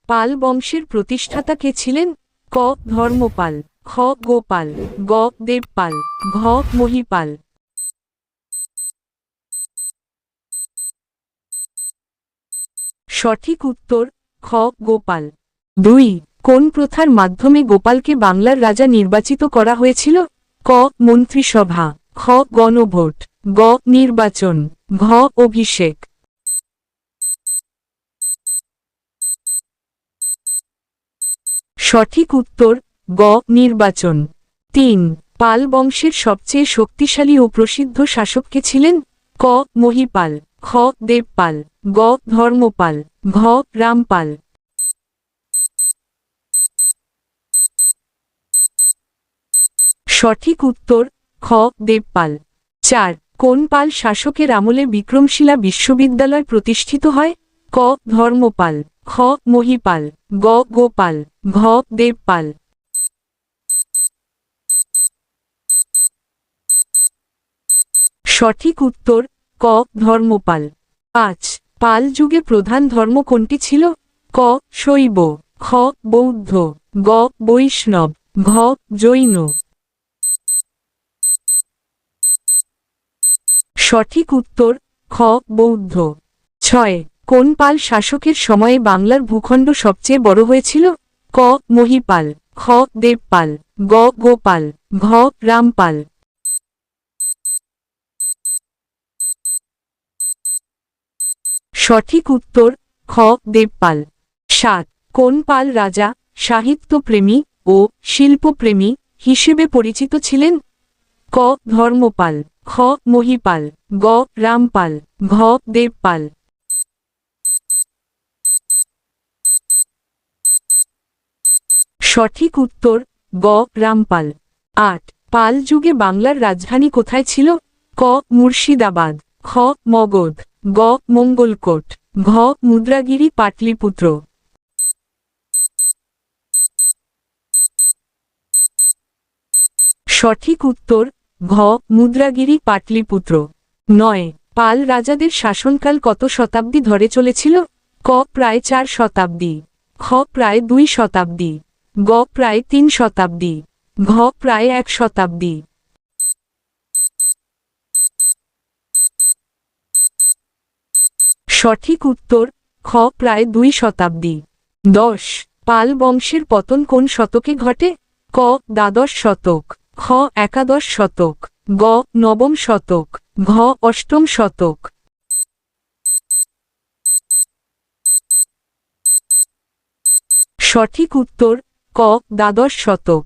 পাল বংশের প্রতিষ্ঠাতা কে ছিলেন? ক ধর্মপাল, খ গোপাল, গ দেবপাল, ঘ মহিপাল। সঠিক উত্তর খ গোপাল। 2 কোন প্রথার মাধ্যমে গোপালকে বাংলার রাজা নির্বাচিত করা হয়েছিল? ক মন্ত্রিসভা, খ গণভোট, গ নির্বাচন, ঘ অভিষেক। সঠিক উত্তর গ নির্বাচন। 3 পাল বংশের সবচেয়ে শক্তিশালী ও প্রসিদ্ধ শাসক কে ছিলেন? ক মহিপাল, খ দেবপাল, গ ধর্মপাল, ঘ রামপাল। সঠিক উত্তর খ দেবপাল। 4 কোন পাল শাসকের আমলে বিক্রমশিলা বিশ্ববিদ্যালয় প্রতিষ্ঠিত হয়? ক ধর্মপাল, খ মহিপাল, গ গোপাল, ঘ দেবপাল। সঠিক উত্তর ক ধর্মপাল। 5 পাল যুগে প্রধান ধর্ম কোনটি ছিল? ক শৈব, খ বৌদ্ধ, গ বৈষ্ণব, ঘ জৈন। সঠিক উত্তর খ বৌদ্ধ। 6 কোন পাল শাসকের সময়ে বাংলার ভূখণ্ড সবচেয়ে বড় হয়েছিল? ক মহিপাল, খ দেবপাল, গ গোপাল, ঘ রামপাল। সঠিক উত্তর খ দেবপাল। 7 কোন পাল রাজা সাহিত্যপ্রেমী ও শিল্পপ্রেমী হিসেবে পরিচিত ছিলেন? ক ধর্মপাল, খ মহিপাল, গ রামপাল, ঘ দেবপাল। সঠিক উত্তর গ রামপাল। 8 পাল যুগে বাংলার রাজধানী কোথায় ছিল? ক মুর্শিদাবাদ, খ মগধ, গ মঙ্গলকোট, ঘ মুদ্রাগিরি পাটলিপুত্র। সঠিক উত্তর ঘ মুদ্রাগিরি পাটলিপুত্র। 9 পাল রাজাদের শাসনকাল কত শতাব্দী ধরে চলেছিল? ক প্রায় 4 শতাব্দী, খ প্রায় 2 শতাব্দী, গ প্রায় 3 শতাব্দী, ঘ প্রায় 1 শতাব্দী। সঠিক উত্তর খ প্রায় 2 শতাব্দী। 10 পাল বংশের পতন কোন শতকে ঘটে? ক দ্বাদশ শতক, খ একাদশ শতক, গ নবম শতক, ঘ অষ্টম শতক। সঠিক উত্তর ক দ্বাদশ শতক।